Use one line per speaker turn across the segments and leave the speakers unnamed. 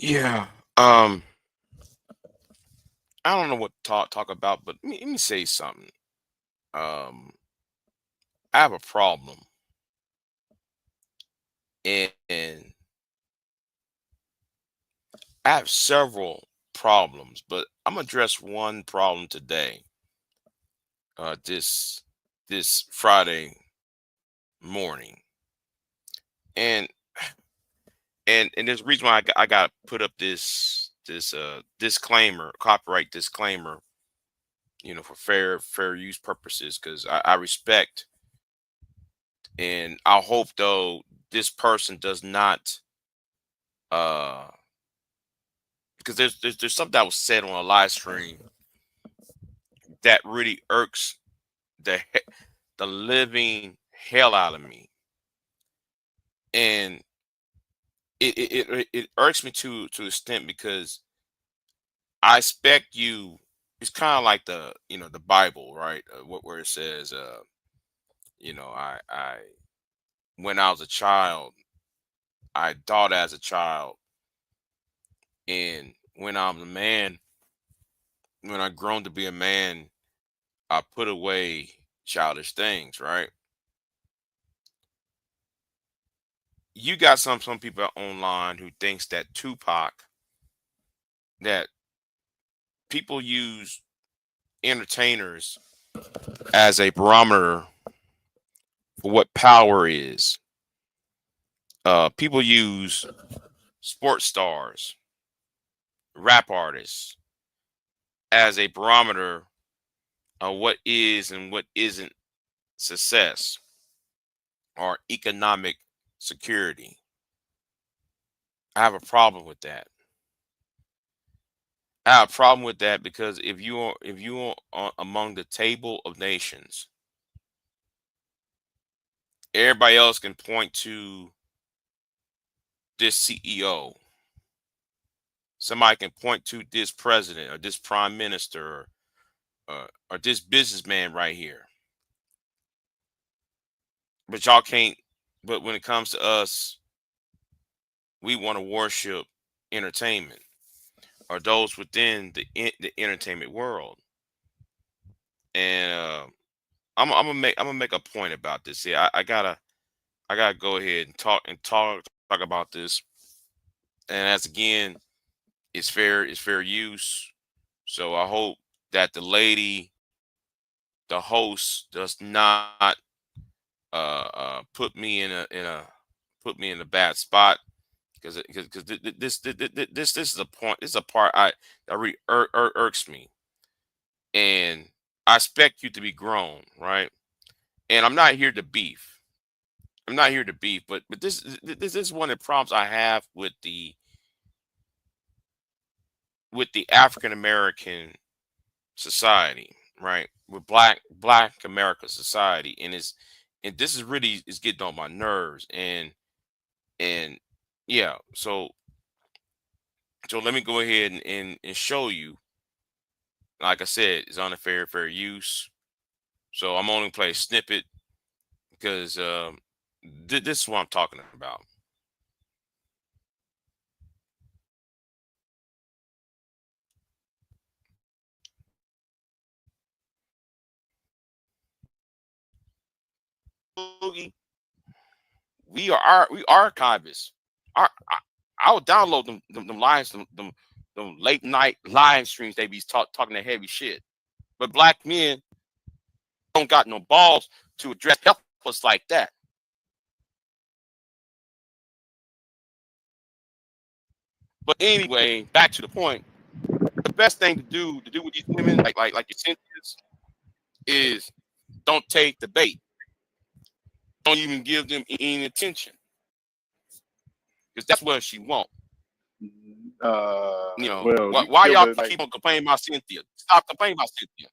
Yeah. Um, I don't know what to talk about, but let me say something. Um, I have a problem, and I have several problems, but I'm gonna address one problem today. This Friday morning, and and there's a reason why I got to put up this disclaimer, copyright disclaimer, for fair use purposes, because I respect and I hope though this person does not uh because there's something that was said on a live stream that really irks the living hell out of me, and it irks me to an extent because I expect you. It's kind of like the Bible, right? Where it says, I when I was a child, I thought as a child, and when I'm a man, when I grown to be a man, I put away childish things, right? You got some people online who thinks that that people use entertainers as a barometer for what power is. People use sports stars, rap artists as a barometer of what is and what isn't success or economic security. I have a problem with that. I have a problem with that because if you are among the table of nations, everybody else can point to this CEO. Somebody can point to this president or this prime minister or this businessman right here. But y'all can't. But when it comes to us, we want to worship entertainment or those within the entertainment world. And I'm gonna make a point about this here. I gotta go ahead and talk about this. And as again, it's fair use. So I hope that the lady, the host, does not put me in a bad spot because this is a point. This is a part that really irks me, and I expect you to be grown, right? And I'm not here to beef. I'm not here to beef, but this is one of the problems I have with the African American society, right? With Black America society, and this is really is getting on my nerves, and yeah, so let me go ahead and show you. Like I said, it's on a fair use. So I'm only play a snippet because this is what I'm talking about. Boogie, we archivists. I would download them lives, them late night live streams. They be talking that heavy shit. But black men don't got no balls to address helpless like that. But anyway, back to the point. The best thing to do with these women, like your Cynthia's, is don't take the bait. Don't even give them any attention because that's what she want.
Well,
Why
you
y'all
feel it
keep
like
on complaining about Cynthia? Stop complaining about Cynthia.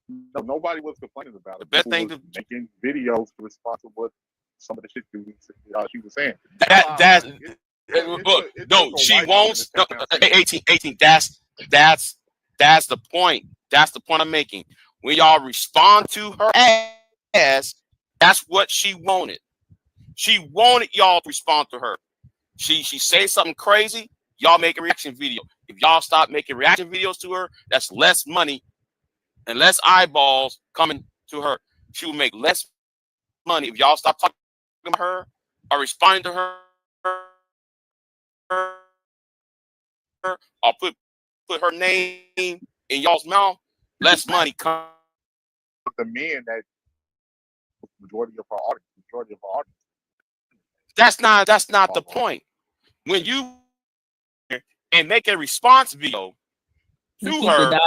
no, nobody was complaining about
The
it.
best
People
thing
was
to
making videos to respond to what some of the shit she was saying. That's
that
why I'm
that's
like,
look,
it
no,
took a
she
white woman to
won't. No,
take down Cynthia.
18. That's the point. That's the point I'm making. When y'all respond to her ass, that's what she wanted. She wanted y'all to respond to her. She say something crazy. y'all make a reaction video. If y'all stop making reaction videos to her, that's less money and less eyeballs coming to her. She will make less money if y'all stop talking to her or responding to her or put her name in y'all's mouth. Less money comes.
The men that majority of our audience.
That's not the point. When you and make a response video to her,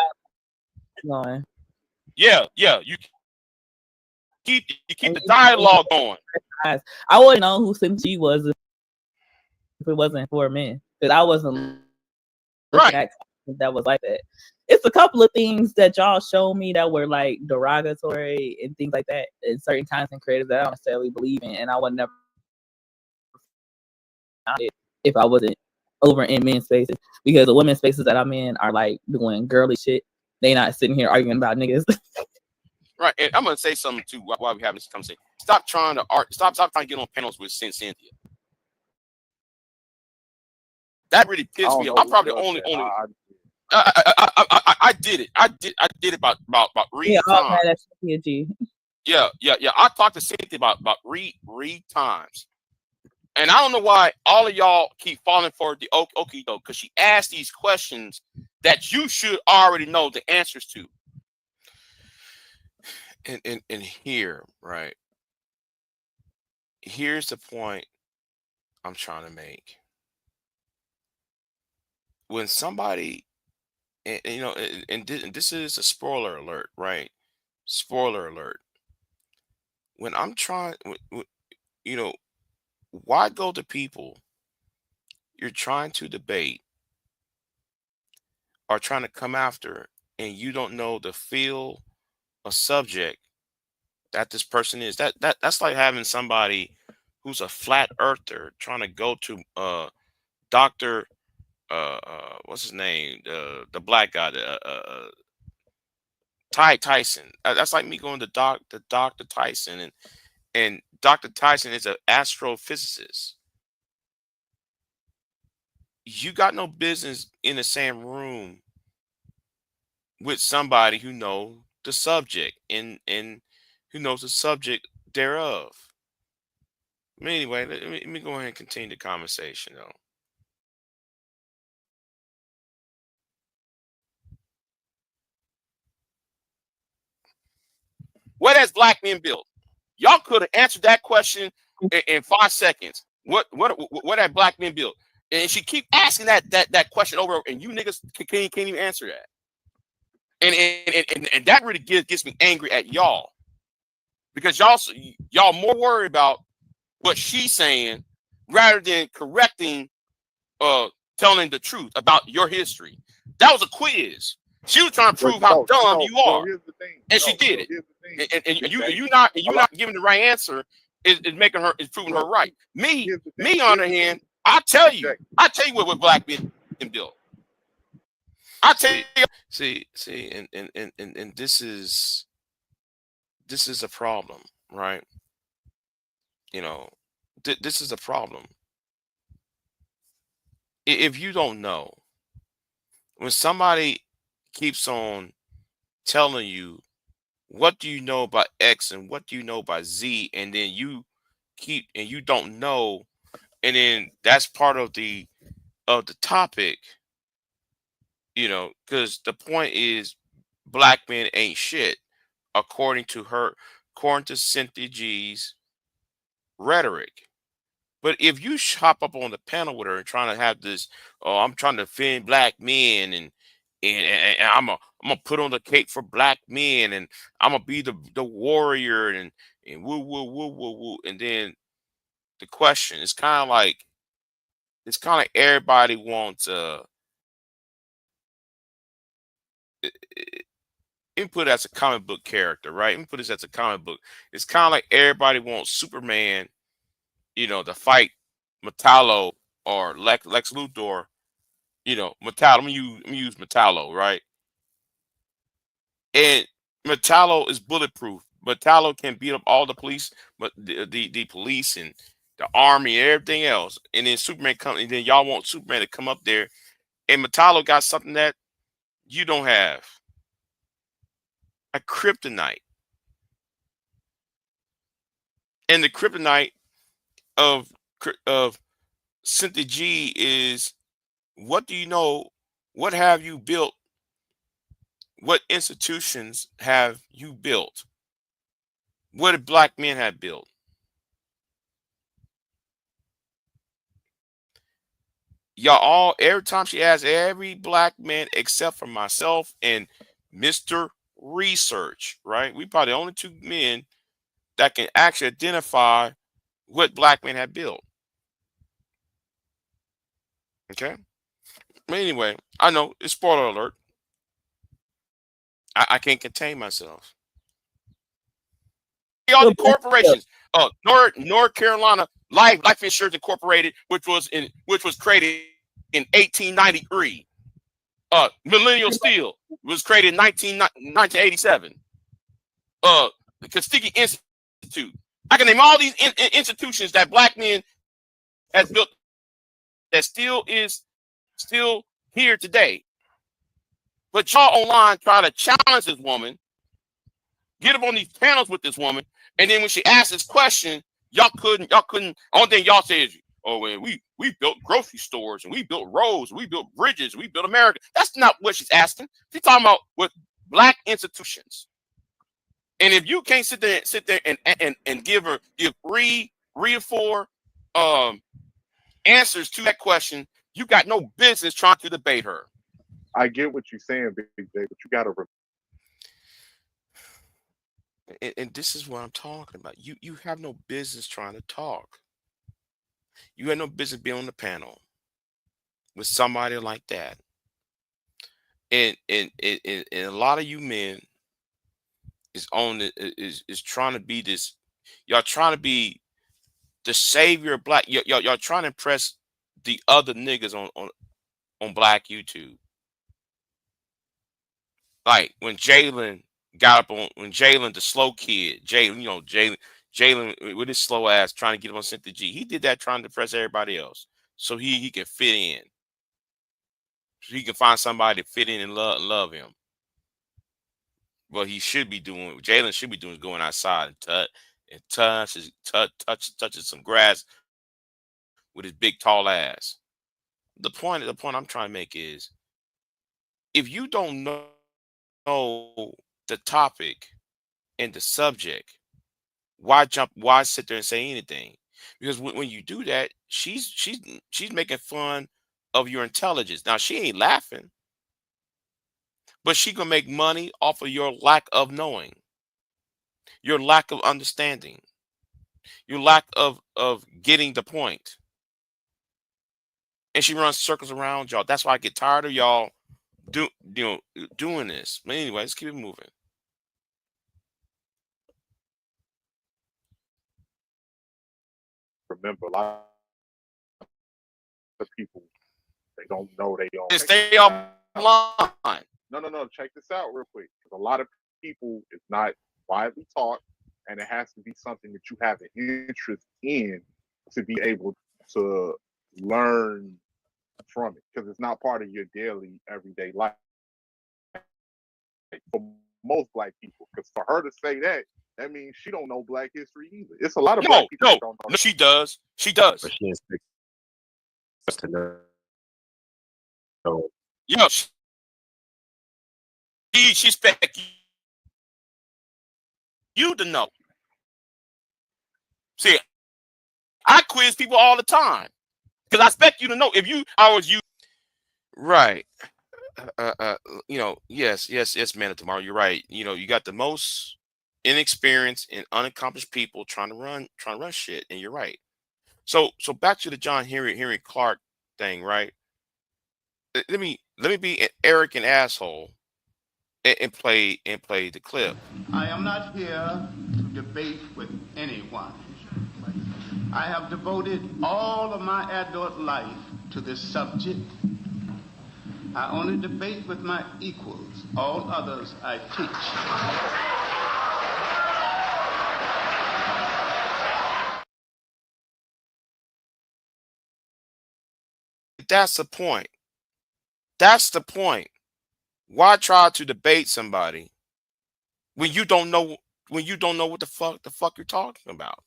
going.
yeah, you keep the dialogue going.
I wouldn't know who Cindy was if it wasn't for men, because I wasn't looking at that was like that. It's a couple of things that y'all showed me that were like derogatory and things like that in certain content creators that I don't necessarily believe in, and I would never if I wasn't over in men's spaces, because the women's spaces that I'm in are like doing girly shit. They not sitting here arguing about niggas.
Right, and I'm gonna say something too while we have this conversation. Stop trying to get on panels with Cynthia. That really pissed me off. I'm probably only. I did it. I did it about Reed times. Yeah. I talked to Cynthia about Reed times, and I don't know why all of y'all keep falling for the okie doke, because she asked these questions that you should already know the answers to. And here, right? Here's the point I'm trying to make. When somebody, and you know, and this is a spoiler alert, right? Spoiler alert. When I'm trying, you know, why go to people you're trying to debate or trying to come after, and you don't know the field or subject that this person is? That's like having somebody who's a flat earther trying to go to Dr. What's his name? The black guy, Tyson. That's like me going to Dr. Tyson, and Dr. Tyson is an astrophysicist. You got no business in the same room with somebody who knows the subject and who knows the subject thereof. But anyway, let me go ahead and continue the conversation though. What has black men built? Y'all could have answered that question in 5 seconds. What have black men built? And she keep asking that question over, and you niggas can't even answer that. And that really gets me angry at y'all, because y'all more worried about what she's saying rather than correcting, telling the truth about your history. That was a quiz. She was trying to prove how dumb you are, and she did it. And you not giving the right answer is proving her right. Me on the other hand, I tell you what black men built. I tell you, see, and this is a problem, right? You know, this is a problem. If you don't know, when somebody keeps on telling you, what do you know about X and what do you know about Z, and then you don't know, and then that's part of the topic, you know, because the point is black men ain't shit according to Cynthia G's rhetoric. But if you hop up on the panel with her and trying to have this, oh, I'm trying to defend black men, and I'm gonna put on the cape for black men, and I'm gonna be the warrior, and woo woo woo woo woo, and then the question is kind of like everybody wants input as a comic book character, right? Let me put this as a comic book. It's kind of like everybody wants Superman, you know, to fight Metallo or Lex Luthor, you know, Metallo. Let me use Metallo, right? And Metallo is bulletproof. Metallo can beat up all the police, but the police, and the army, and everything else, and then Superman comes, and then y'all want Superman to come up there, and Metallo got something that you don't have, a kryptonite, and the kryptonite of Cynthia G is, what do you know? What have you built? What institutions have you built? What did black men have built? Y'all all, every time she asks every black man except for myself and Mr. Research, right? We probably the only two men that can actually identify what black men have built. Okay. But anyway, I know it's spoiler alert. I can't contain myself. All the corporations, North Carolina Life Insurance Incorporated, which was created in 1893. Millennial Steel was created in 1987. The Tuskegee Institute. I can name all these institutions that black men has built that still here today. But y'all online try to challenge this woman, get up on these panels with this woman, and then when she asks this question, y'all couldn't. Only thing y'all say is, "Oh, man, we built grocery stores and we built roads, we built bridges, we built America." That's not what she's asking. She's talking about with black institutions. And if you can't sit there and give three or four answers to that question, you got no business trying to debate her.
I get what you're saying, Big J, but you got to
and this is what I'm talking about. You have no business trying to talk. You have no business being on the panel with somebody like that. And a lot of you men is trying to be this. Y'all trying to be the savior of black. Y'all trying to impress the other niggas on black YouTube. Like when Jalen got up on, when Jalen, the slow kid, Jalen with his slow ass trying to get him on Cynthia G. He did that trying to impress everybody else, so he can fit in, so he can find somebody to fit in and love him. What he should be doing, Jalen should be doing, is going outside and touches some grass with his big tall ass. The point I'm trying to make is, if you don't know the topic and the subject, why sit there and say anything? Because when you do that, she's making fun of your intelligence. Now she ain't laughing, but she gonna make money off of your lack of knowing, your lack of understanding, your lack of getting the point. And she runs circles around y'all. That's why I get tired of y'all doing this. But anyway, let's keep it moving.
remember. A lot of people, they don't know they don't.
Just stay offline.
No. Check this out real quick. A lot of people, it's not widely taught, and it has to be something that you have an interest in to be able to learn from it, because it's not part of your daily, everyday life. For most black people, because for her to say that means she don't know black history either. It's a lot of black people that don't know.
No, she does. She does.
But she expects us to know. So,
she expects you to know. See, I quiz people all the time because I expect you to know. If I was you, right? Yes, man. Tomorrow, you're right. You got the most inexperienced and unaccomplished people trying to run shit, and you're right. So back to the John Henry Clark thing, right? Let me be an arrogant asshole and play the clip.
I am not here to debate with anyone. I have devoted all of my adult life to this subject. I only debate with my equals. All others I teach.
that's the point. That's the point. Why try to debate somebody when you don't know what the fuck you're talking about?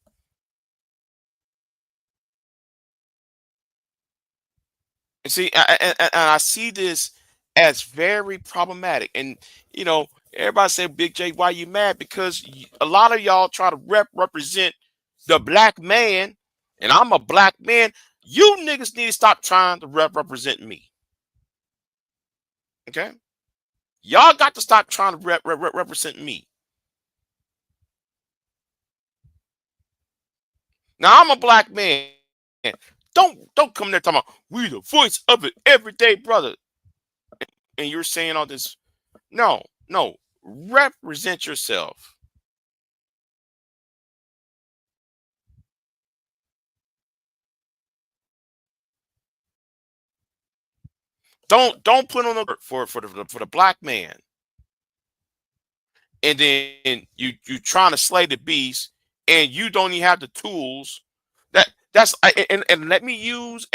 And see, and I see this as very problematic. And you know, everybody say, "Big J, why you mad?" Because a lot of y'all try to represent the black man, and I'm a black man. You niggas need to stop trying to represent me. Okay, y'all got to stop trying to represent me. Now I'm a black man. Don't come there talking about we the voice of it every day, brother. And you're saying all this. No, represent yourself. Don't put on the for the black man, and then you trying to slay the beast, and you don't even have the tools. And let me use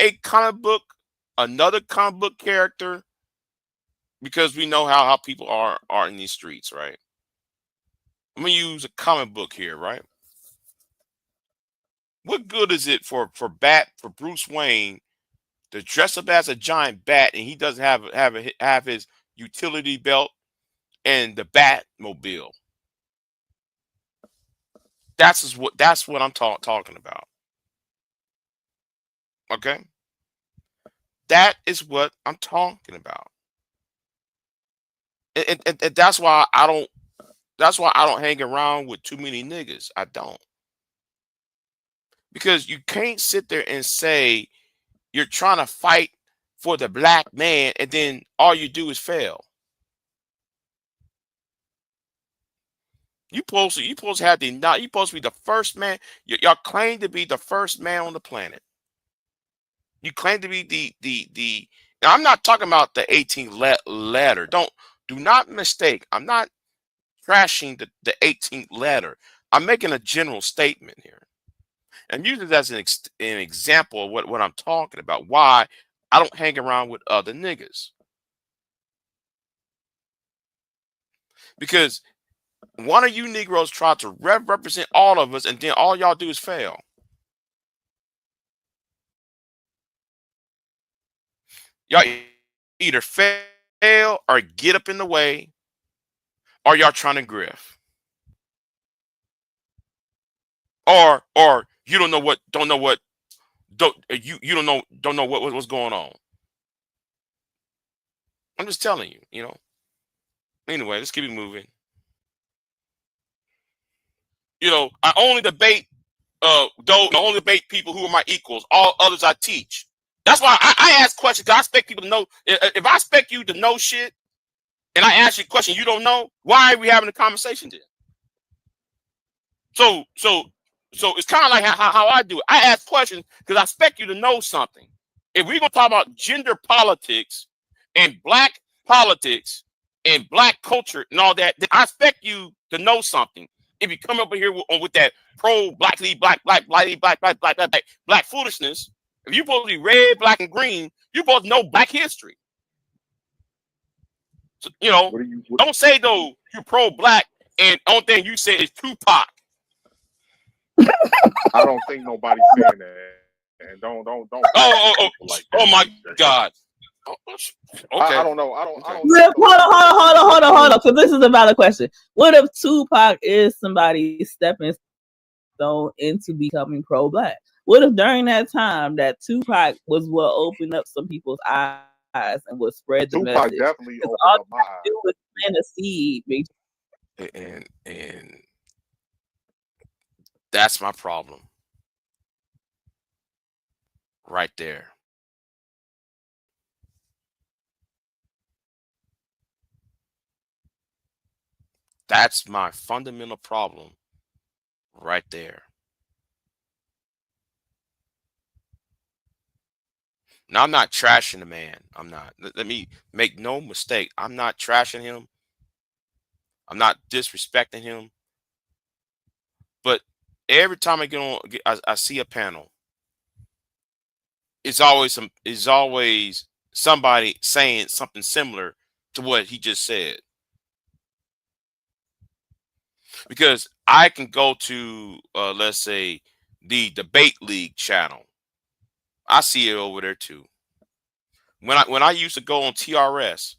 another comic book character, because we know how people are in these streets, right? I'm gonna use a comic book here, right? What good is it for Bruce Wayne to dress up as a giant bat, and he doesn't have his utility belt and the Batmobile? That's what I'm talking about. Okay, that is what I'm talking about, and that's why I don't. That's why I don't hang around with too many niggas. I don't, because you can't sit there and say you're trying to fight for the black man, and then all you do is fail. You supposed to have you supposed to be the first man. Y'all claim to be the first man on the planet. You claim to be the. Now, I'm not talking about the 18th letter. Do not mistake. I'm not trashing the 18th letter. I'm making a general statement here, and use it as an example of what I'm talking about. Why I don't hang around with other niggas, because one of you Negroes tried to represent all of us, and then all y'all do is fail. Y'all either fail or get up in the way, or y'all trying to grift, or you don't know what you don't know what's going on. I'm just telling you, you know. Anyway, let's keep it moving. You know, I only debate I only debate people who are my equals. All others I teach. That's why I ask questions, because I expect people to know. If I expect you to know shit, and I ask you a question you don't know, why are we having a conversation then? So it's kind of like how I do it. I ask questions because I expect you to know something. If we're gonna talk about gender politics and black politics and black culture and all that, then I expect you to know something. If you come up here with that pro black foolishness, if you're supposed to be red, black, and green, you're supposed to know black history. So, you know, don't say though you're pro black and only thing you say is Tupac.
I don't think nobody's saying that. And don't
oh my God. Okay.
I don't know. I don't.
Hold on. Because this is a valid question. What if Tupac is somebody's stepping stone into becoming pro-black? What if during that time that Tupac was what opened up some people's eyes and would spread the
Tupac
message?
definitely opened
all
up my eyes.
do was plant a seed.
And that's my problem right there. That's my fundamental problem right there. Now, I'm not trashing the man. I'm not. Let me make no mistake. I'm not trashing him. I'm not disrespecting him. But every time I get on, I see a panel. it's always somebody saying something similar to what he just said. Because I can go to let's say the debate league channel. I see it over there too. When I used to go on TRS,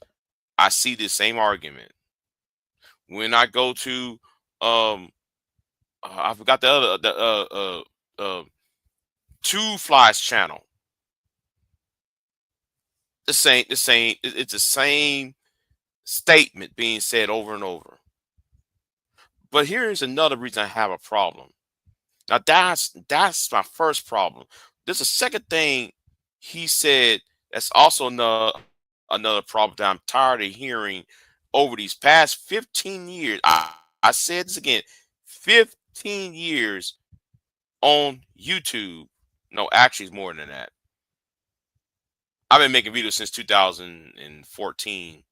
I see the same argument. When I go to I forgot the other Two Flies channel, it's the same statement being said over and over. But here's another reason I have a problem. Now that's my first problem. There's a second thing he said that's also another problem that I'm tired of hearing over these past 15 years. I said this again, 15 years on YouTube. No, actually, it's more than that. I've been making videos since 2014.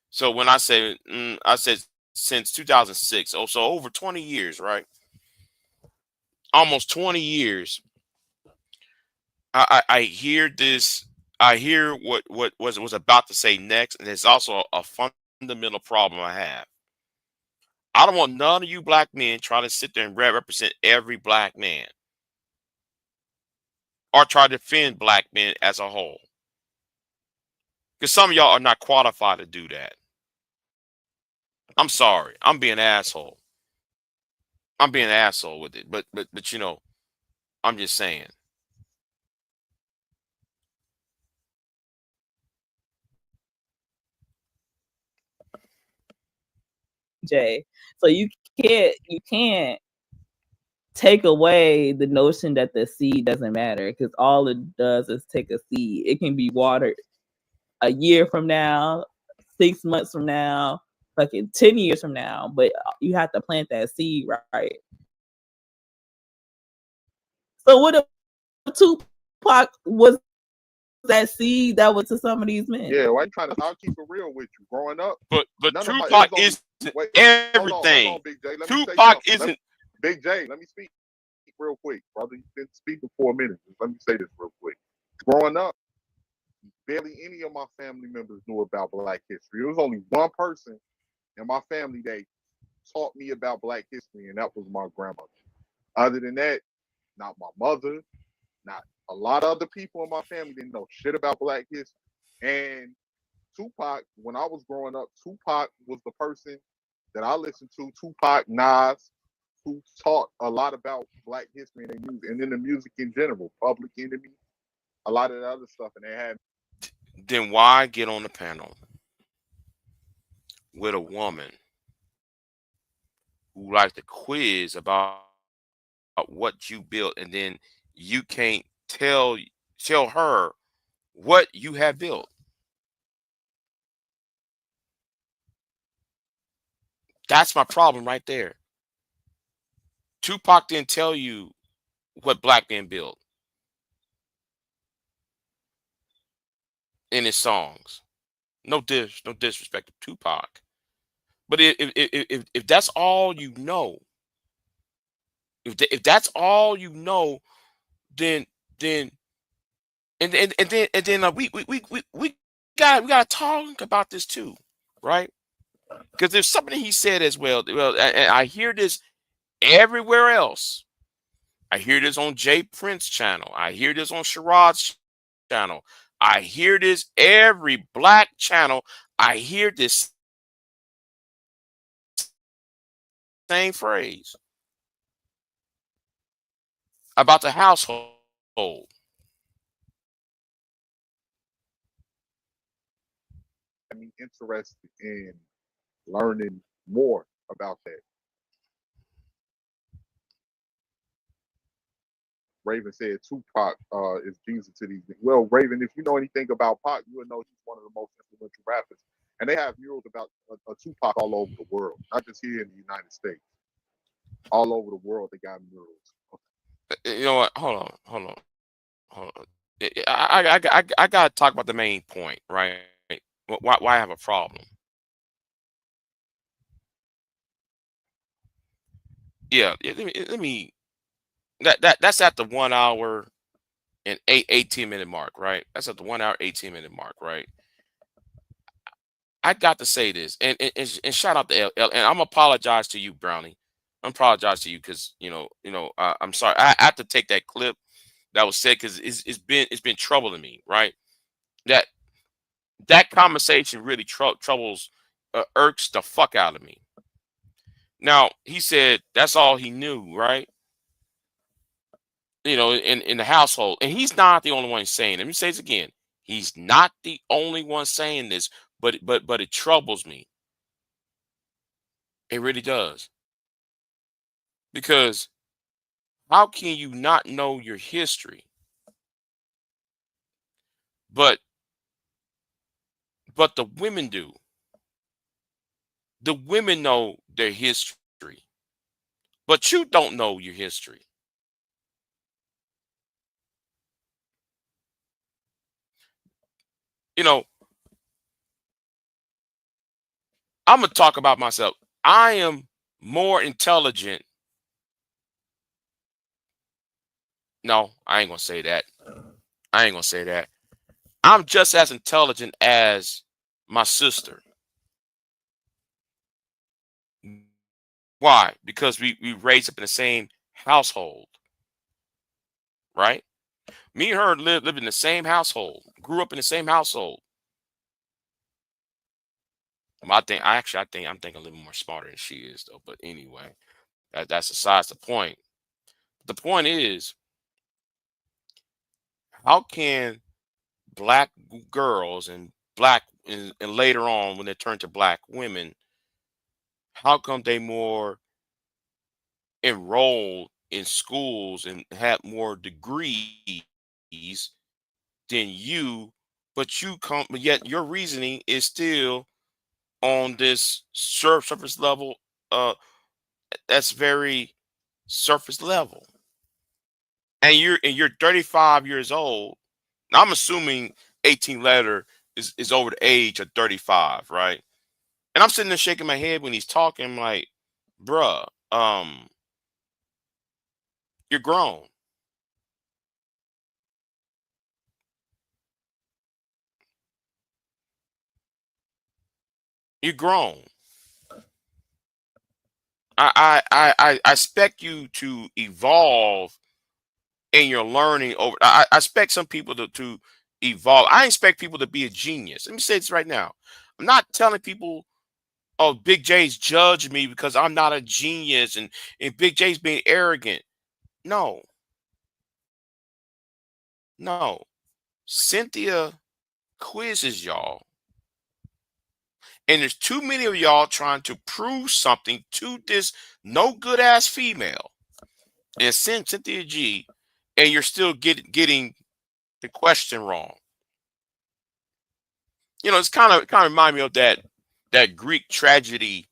So when I say, I said since 2006. Oh, so over 20 years, right? Almost 20 years. I hear this. I hear what was about to say next, and it's also a fundamental problem I have. I don't want none of you black men trying to sit there and represent every black man or try to defend black men as a whole. Because some of y'all are not qualified to do that. I'm sorry. I'm being an asshole. I'm being an asshole with it. But you know, I'm just saying.
Jay. So you can't take away the notion that the seed doesn't matter, because all it does is take a seed. It can be watered a year from now, 6 months from now, fucking 10 years from now, but you have to plant that seed, right? So what if Tupac was that seed that was to some of these men?
Yeah, why you trying to? I'll keep it real with you. Growing up,
But Tupac isn't everything.
Big J. Let
Tupac isn't.
Big J, let me speak real quick, brother. You've been speaking for a minute. Let me say this real quick. Growing up, barely any of my family members knew about Black history. There was only one person in my family that taught me about Black history, and that was my grandmother. Other than that, not my mother, not a lot of other people in my family didn't know shit about Black history. And Tupac, when I was growing up, Tupac was the person that I listened to. Tupac, Nas, who taught a lot about Black history and their music, and then the music in general, Public Enemy, a lot of the other stuff. And they had.
Then why get on the panel with a woman who likes to quiz about what you built, and then you can't tell her what you have built? That's my problem right there. Tupac didn't tell you what black men built in his songs. No disrespect to Tupac, but if that's all you know, if that's all you know, then and then we gotta talk about this too, right? Because there's something he said as well. Well, and I hear this everywhere else. I hear this on Jay Prince channel. I hear this on Sherrod's channel. I hear this every black channel. I hear this same phrase about the household.
I'm interested in learning more about that. Raven said Tupac is Jesus to these. Well, Raven, if you know anything about Pac, you would know he's one of the most influential rappers. And they have murals about a Tupac all over the world, not just here in the United States. All over the world, they got murals.
You know what? Hold on. I gotta talk about the main point, right? Why I have a problem? Yeah. Let me. That's at the 1 hour and 18-minute mark, right? That's at the 1 hour, 18-minute mark, right? I got to say this, and shout out to L, and I'm apologize to you, Brownie. I'm apologize to you because I'm sorry. I have to take that clip that was said because it's been troubling me, right? That that conversation really troubles, irks the fuck out of me. Now he said that's all he knew, right? In the household, and he's not the only one saying. Let me say this again. He's not the only one saying this, but it troubles me. It really does. Because how can you not know your history? But the women do. The women know their history, but you don't know your history. You know, I'm gonna talk about myself. I am more intelligent. No, I ain't gonna say that. I ain't gonna say that. I'm just as intelligent as my sister. Why? Because we raised up in the same household, right? Me and her live in the same household, grew up in the same household. I think I'm thinking a little more smarter than she is though. But anyway, that's besides the point. The point is, how can black girls and and later on when they turn to black women, how come they more enrolled in schools and have more degrees than you, but yet your reasoning is still on this surface level, uh that's very surface level, and you're 35 years old. Now I'm assuming 18 letter is over the age of 35, right? And I'm sitting there shaking my head when he's talking. I'm like, bruh, you're grown. You're grown. I expect you to evolve in your learning over. I expect some people to evolve. I expect people to be a genius. Let me say this right now. I'm not telling people, oh, Big J's judge me because I'm not a genius and Big J's being arrogant. No, no. Cynthia quizzes y'all. And there's too many of y'all trying to prove something to this no good ass female. And send Cynthia G, and you're still getting the question wrong. It's kind of remind me of that Greek tragedy,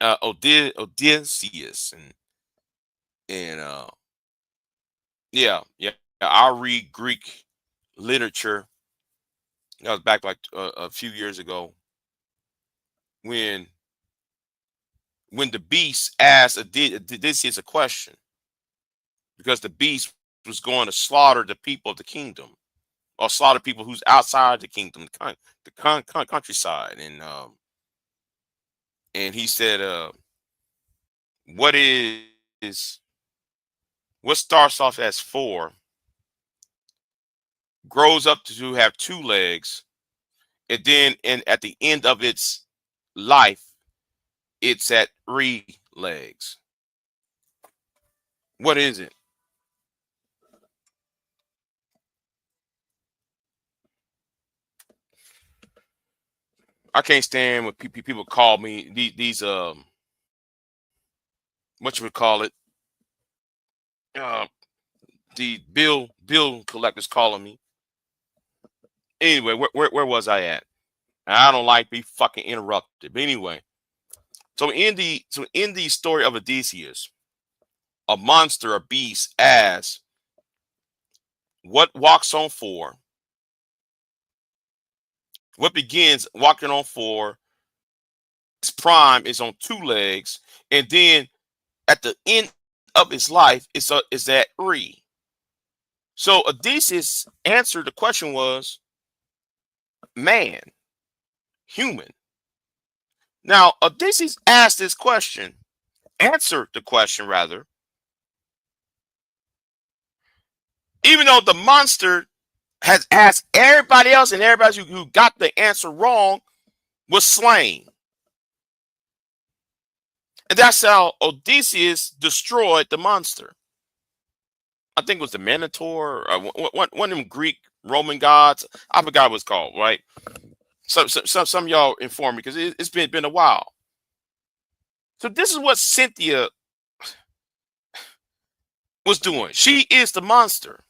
Odysseus, and yeah. I read Greek literature. That was back like a few years ago when the beast asked Odysseus a question because the beast was going to slaughter the people of the kingdom or slaughter people who's outside the kingdom, the countryside, and he said, what is what starts off as 4 grows up to have 2 legs, and then at the end of its life it's at 3 legs. What is it? I can't stand when people call me these what you would call it, uh the bill collectors calling me. Anyway, where was I at? I don't like be fucking interrupted. But anyway, so in the story of Odysseus, a monster, a beast, asks, what walks on 4? What begins walking on 4? Its prime is on 2 legs, and then at the end of its life, it's at 3. So Odysseus answered the question was man, human. Now Odysseus asked this question, answered the question rather, even though the monster has asked everybody else, and everybody who got the answer wrong was slain. And that's how Odysseus destroyed the monster. I think it was the Minotaur, one of them Greek Roman gods. I forgot what it's called, right? Some of y'all inform me because it's been a while. So this is what Cynthia was doing. She is the monster.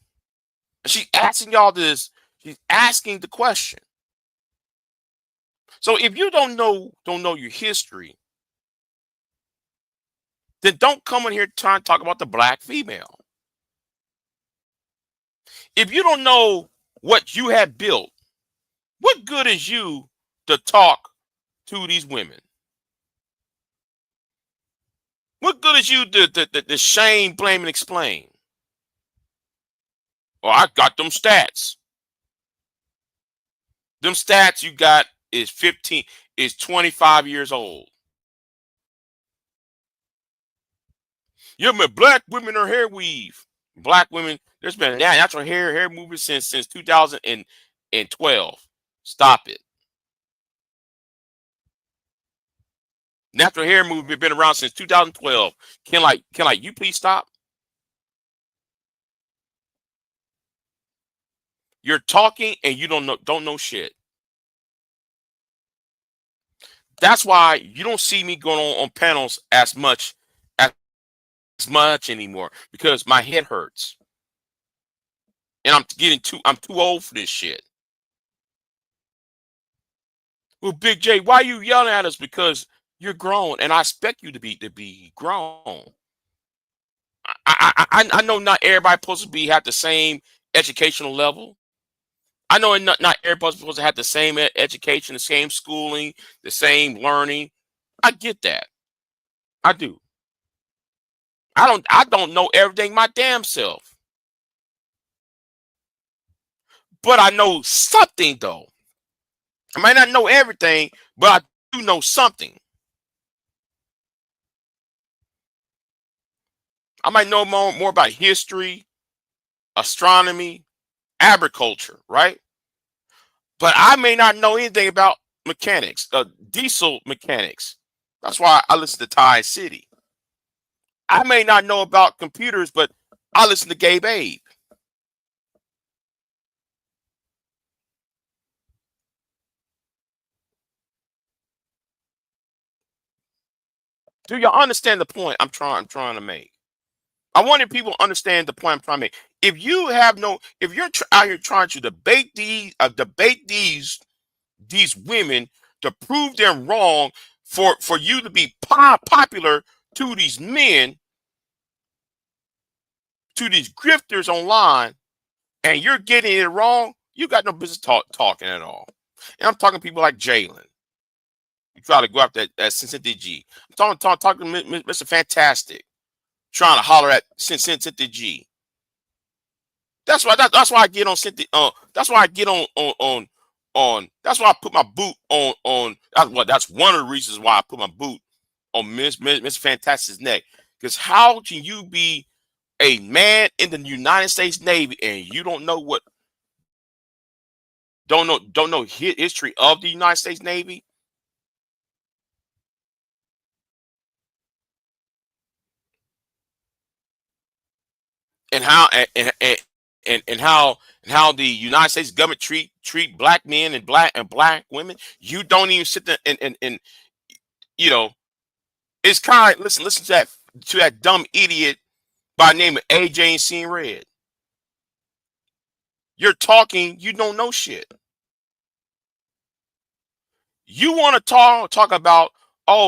And she's asking y'all this. She's asking the question. So if you don't know your history, then don't come in here trying to talk about the black female. If you don't know what you have built, what good is you to talk to these women? What good is you to shame, blame, and explain? Oh, I got them stats. Them stats you got is 25 years old. Yeah, man, black women are hair weave. Black women, there's been a natural hair movement since 2012. Stop it. Natural hair movement been around since 2012. Can you please stop? You're talking and you don't know shit. That's why you don't see me going on panels as much anymore, because my head hurts. And I'm too old for this shit. Well, Big J, why are you yelling at us? Because you're grown, and I expect you to be grown. I know not everybody supposed to have the same educational level. I know not everybody's supposed to have the same education, the same schooling, the same learning. I get that. I do. I don't know everything my damn self. But I know something though. I might not know everything, but I do know something. I might know more about history, astronomy, agriculture, right? But I may not know anything about mechanics, diesel mechanics. That's why I listen to Ty City. I may not know about computers, but I listen to Gabe Abe. Do y'all understand the point I'm trying to make? I wanted people to understand the point I'm trying to make. If you're out here trying to debate these women to prove them wrong for you to be popular to these men, to these grifters online, and you're getting it wrong, you got no business talking at all. And I'm talking to people like Jalen. You try to go after that Cynthia G. I'm talking to Mr. Fantastic, trying to holler at Cynthia G. That's why I get on Cynthia. That's why I get on. That's why I put my boot on. That's one of the reasons why I put my boot on Miss Fantastic's neck. Because how can you be a man in the United States Navy and you don't know history of the United States Navy? And how the United States government treat black men and black women? You don't even sit there and it's kind of listen to that dumb idiot by the name of AJ and Seeing Red. You're talking, you don't know shit. You want to talk about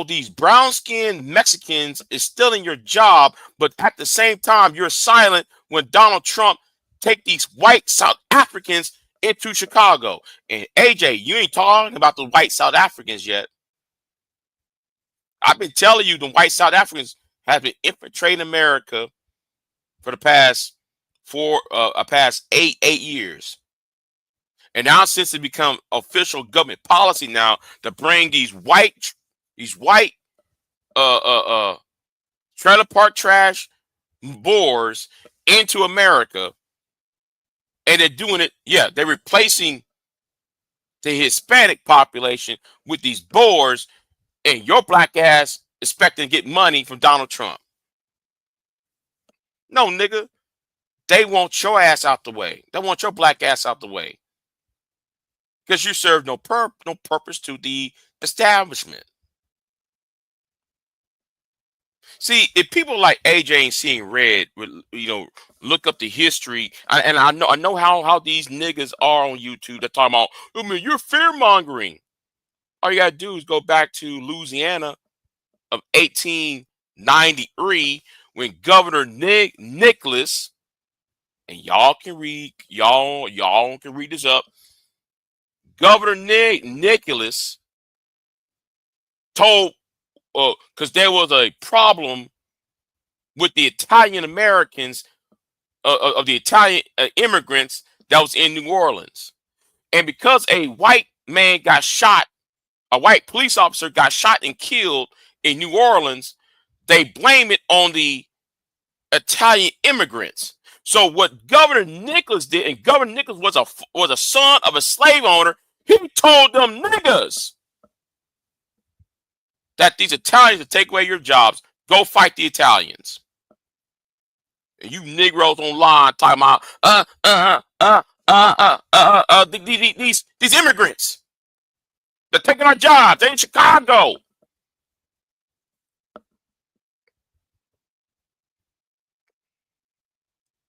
these brown-skinned Mexicans is stealing your job, but at the same time you're silent when Donald Trump take these white South Africans into Chicago. And AJ, you ain't talking about the white South Africans yet. I've been telling you the white South Africans have been infiltrating America for the past for past eight years. And now since it become official government policy now to bring these white trailer park trash boars into America, and they're doing it, they're replacing the Hispanic population with these boars, and your black ass expecting to get money from Donald Trump. No, nigga. They want your ass out the way. They want your black ass out the way. Because you serve no purpose to the establishment. See, if people like AJ ain't seeing red, look up the history, and I know how these niggas are on YouTube. They're talking about, I mean, you're fear mongering. All you gotta do is go back to Louisiana of 1893 when Governor Nicholas, and y'all can read this up. Governor Nicholas told, because there was a problem with the Italian Americans, of the Italian immigrants that was in New Orleans. And because a white man got shot, a white police officer got shot and killed in New Orleans, they blame it on the Italian immigrants. So what Governor Nicholas did, and Governor Nicholas was a son of a slave owner, he told them niggas that these Italians will take away your jobs. Go fight the Italians. And you Negroes online talking about these immigrants. They're taking our jobs. They're in Chicago.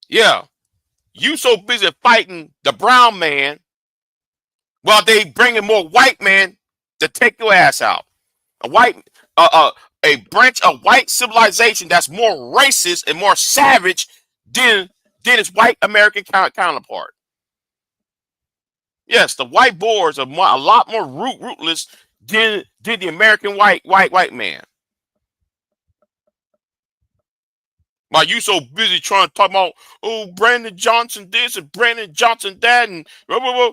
Yeah. You so busy fighting the brown man while they bringing more white men to take your ass out. A branch of white civilization that's more racist and more savage than its white American counterpart. Yes, the white boars are a lot more rootless than the American white man. While you so busy trying to talk about, Brandon Johnson this and Brandon Johnson that, and blah, blah, blah.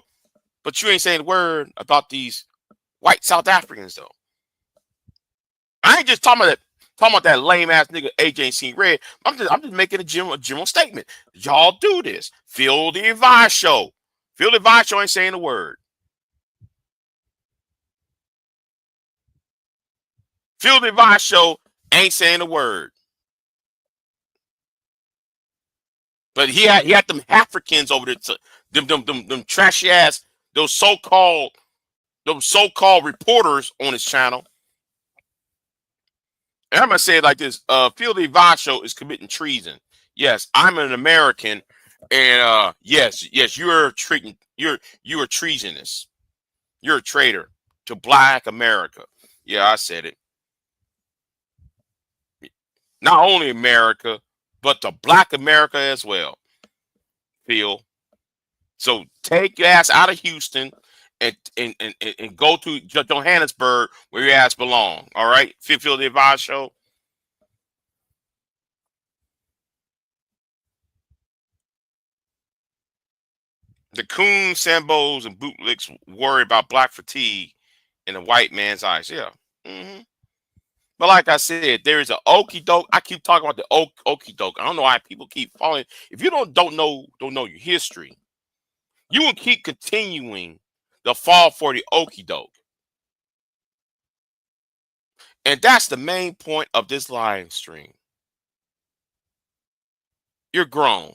But you ain't saying a word about these white South Africans though. I ain't just talking about that lame ass nigga AJ ain't seen red. I'm just making a general statement. Y'all do this. Phil the Advice Show. Phil the Advice Show ain't saying a word. Phil the Advice Show ain't saying a word. But he had them Africans over there, them trashy ass, those so-called reporters on his channel. And I'm gonna say it like this: Phil the Advice Show is committing treason. Yes, I'm an American, and yes, you're treasonous. You're a traitor to Black America. Yeah, I said it. Not only America, but to Black America as well. Phil. So take your ass out of Houston and go to Johannesburg where your ass belong. All right, Phil the Advice Show. The coon, Sambos, and bootlicks worry about black fatigue in the white man's eyes. Yeah. Mm-hmm. But like I said, there is an okie doke. I keep talking about the okie doke. I don't know why people keep falling. If you don't know your history, you will keep continuing the fall for the okie doke. And that's the main point of this live stream. You're grown.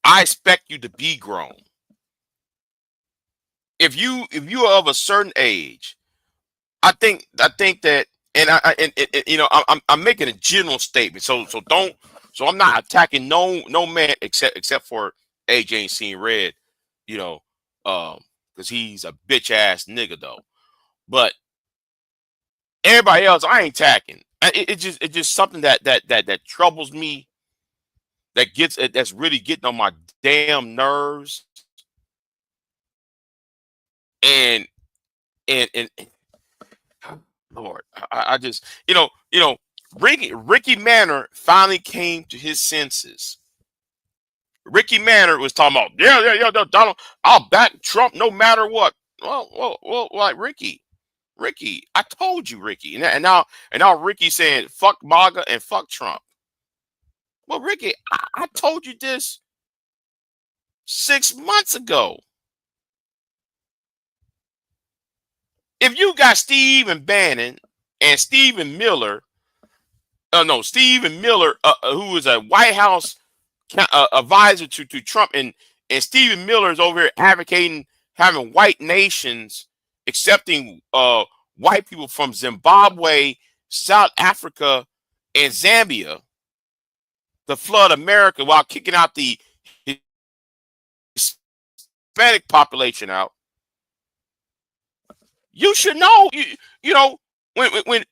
I expect you to be grown. If you are of a certain age, I think that, and I'm making a general statement. So I'm not attacking no man except for AJ ain't seen red, because he's a bitch ass nigga though. But everybody else, I ain't attacking. It's just something that troubles me. That's really getting on my damn nerves. And Lord, I just, Ricky Manor finally came to his senses. Ricky Manor was talking about, yeah, Donald, I'll back Trump no matter what. Well, like Ricky, I told you, Ricky, and now Ricky saying fuck MAGA and fuck Trump. Well, Ricky, I told you this 6 months ago. If you got Stephen Bannon and Stephen Miller, who is a White House advisor to Trump, and Stephen Miller is over here advocating having white nations accepting white people from Zimbabwe, South Africa, and Zambia to flood America while kicking out the Hispanic population out. You should know, you know, when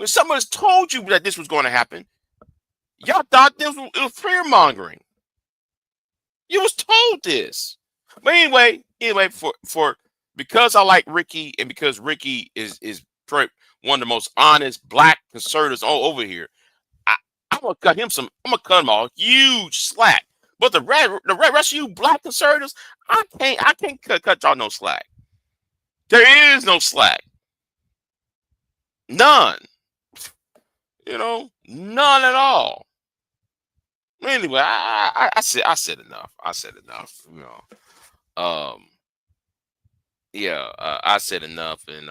someone's told you that this was going to happen, y'all thought it was fear mongering. You was told this. But anyway, for because I like Ricky and because Ricky is one of the most honest black conservatives all over here, I'm gonna cut him a huge slack. But the rest of you black conservatives, I can't cut y'all no slack. There is no slack. None. You know, none at all. Anyway, I said enough. I said enough. You know, yeah, I said enough, and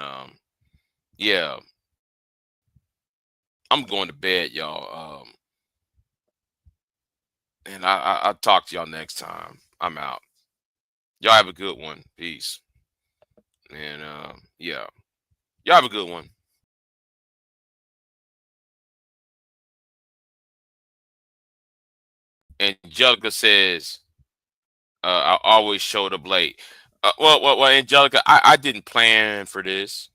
yeah, I'm going to bed, y'all. And I'll talk to y'all next time. I'm out. Y'all have a good one. Peace. And yeah, y'all have a good one. Angelica says, I always showed up late. Well, Angelica, I didn't plan for this.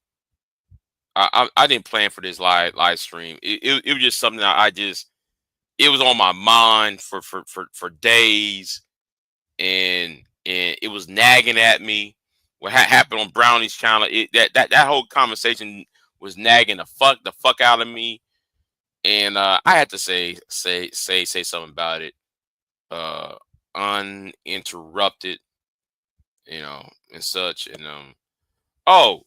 I didn't plan for this live stream. It was just something that it was on my mind for days, and it was nagging at me. What happened on Brownie's channel? That whole conversation was nagging the fuck out of me, and I had to say something about it. Uninterrupted, you know, and such. And oh,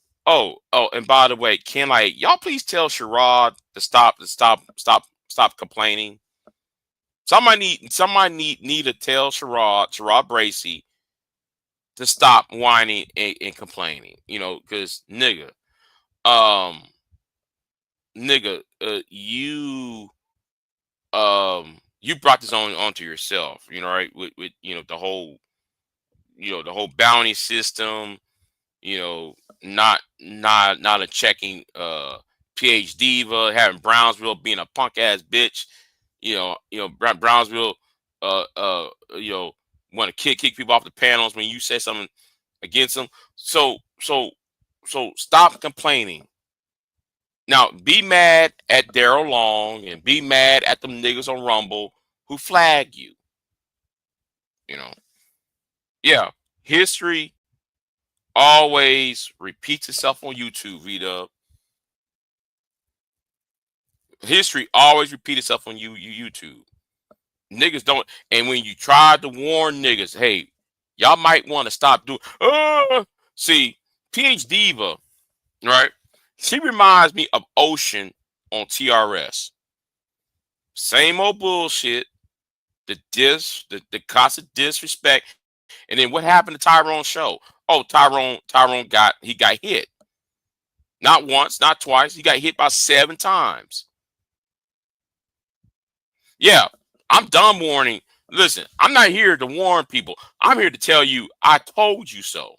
and by the way, can y'all please tell Sherrod to stop complaining? Somebody need to tell Sherrod Bracy to stop whining and complaining, you know, because nigga, you brought this onto yourself, you know, right? With you know, the whole bounty system, you know, not a checking PH Diva, having Brownsville being a punk ass bitch, you know, Brownsville you know, want to kick people off the panels when you say something against them. So stop complaining. Now, be mad at Daryl Long and be mad at them niggas on Rumble who flag you. You know, yeah, history always repeats itself on YouTube, V-Dub. History always repeats itself on YouTube. Niggas don't, and when you try to warn niggas, hey, y'all might want to stop doing. See, PH Diva, right? She reminds me of Ocean on TRS. Same old bullshit. The constant disrespect. And then what happened to Tyrone's show? Oh, Tyrone got hit. Not once, not twice. He got hit by 7 times. Yeah, I'm done warning. Listen, I'm not here to warn people. I'm here to tell you, I told you so.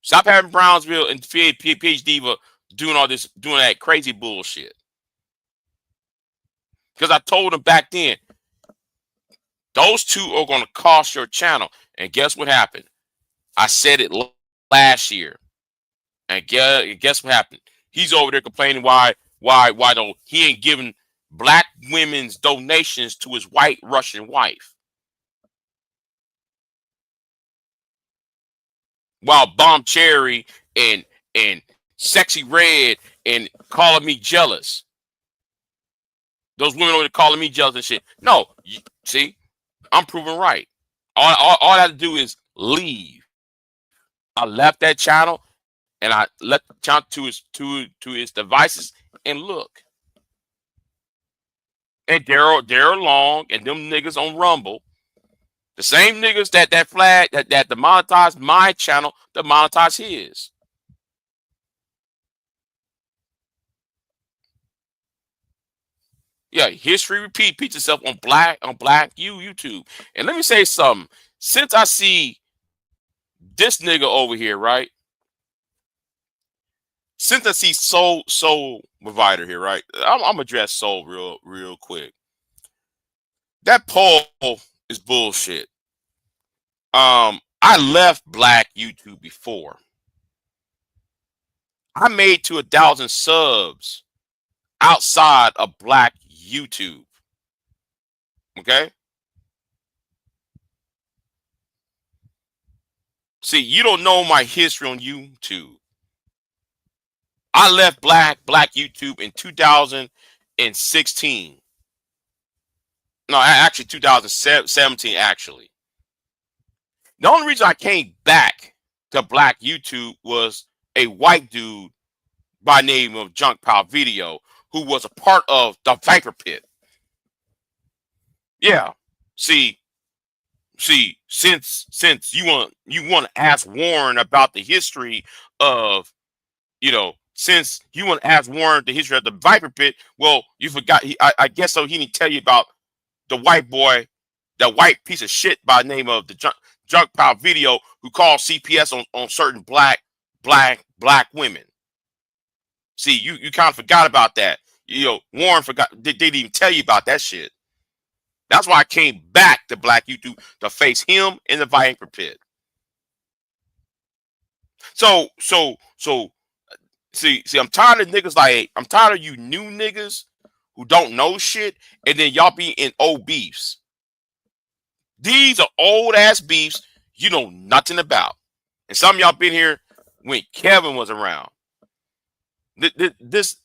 Stop having Brownsville and PH Diva doing that crazy bullshit. Because I told them back then, those two are going to cost your channel. And guess what happened? I said it last year. And guess what happened? He's over there complaining why don't he ain't giving black women's donations to his white Russian wife. While Bomb Cherry and Sexy Red and calling me jealous. Those women over there calling me jealous and shit. No, see, I'm proven right. All I had to do is leave. I left that channel and I left the channel to its devices and look. And Daryl Long and them niggas on Rumble, the same niggas that flag that demonetized my channel, demonetized his. Yeah, history repeats itself on Black YouTube. And let me say something. Since I see this nigga over here, right? Since I see Soul Provider here, right? I'm gonna address Soul real quick. That poll is bullshit. I left Black YouTube before. I made to 1,000 subs outside of Black YouTube. Okay. See, you don't know my history on YouTube. I left Black YouTube in 2016. No, actually 2017, actually. The only reason I came back to Black YouTube was a white dude by name of Junk Power Video, who was a part of the Viper Pit. Yeah. See, since you want to ask Warren about the history of, since you want to ask Warren the history of the Viper Pit, well, you forgot. I guess so. He didn't tell you about the white boy, that white piece of shit by the name of the Junk Power Video, who called CPS on certain black women. See, you kind of forgot about that. Warren forgot. They didn't even tell you about that shit. That's why I came back to Black YouTube to face him in the Viper Pit. So see, I'm tired of niggas I'm tired of you new niggas who don't know shit, and then y'all be in old beefs. These are old ass beefs you know nothing about. And some of y'all been here when Kevin was around. This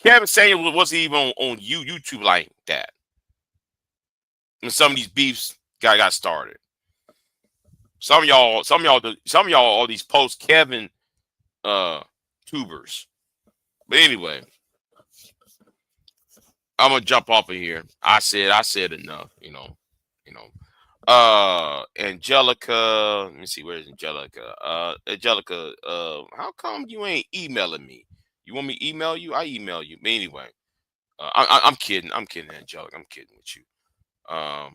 Kevin Samuel wasn't even on YouTube like that. And some of these beefs got started. Some of y'all, all these post Kevin tubers. But anyway, I'm gonna jump off of here. I said enough, Angelica, let me see, where's Angelica? Angelica, how come you ain't emailing me? You want me to email you? I email you. But anyway, I'm kidding. I'm kidding, Angelica. I'm kidding with you. All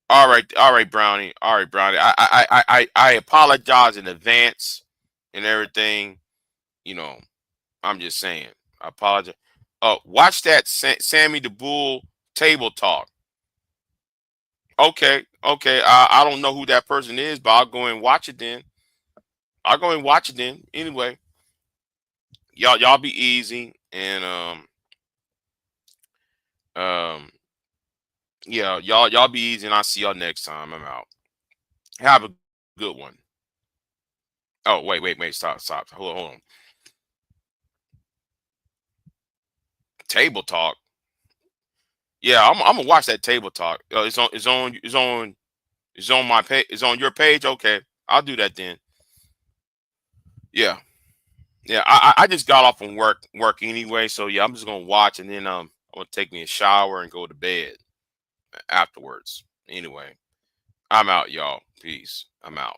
right, Brownie. All right, Brownie. I apologize in advance and everything. I'm just saying. I apologize. Watch that Sammy the Bull table talk. Okay. I don't know who that person is, but I'll go and watch it then. Anyway, y'all be easy, and yeah, y'all be easy, and I'll see y'all next time. I'm out. Have a good one. Oh, wait, stop. Hold on. Table talk. Yeah, I'm gonna watch that table talk. It's on my page. It's on your page. Okay, I'll do that then. Yeah. I just got off from work anyway, so yeah, I'm just gonna watch, and then I'm gonna take me a shower and go to bed afterwards. Anyway, I'm out, y'all. Peace. I'm out.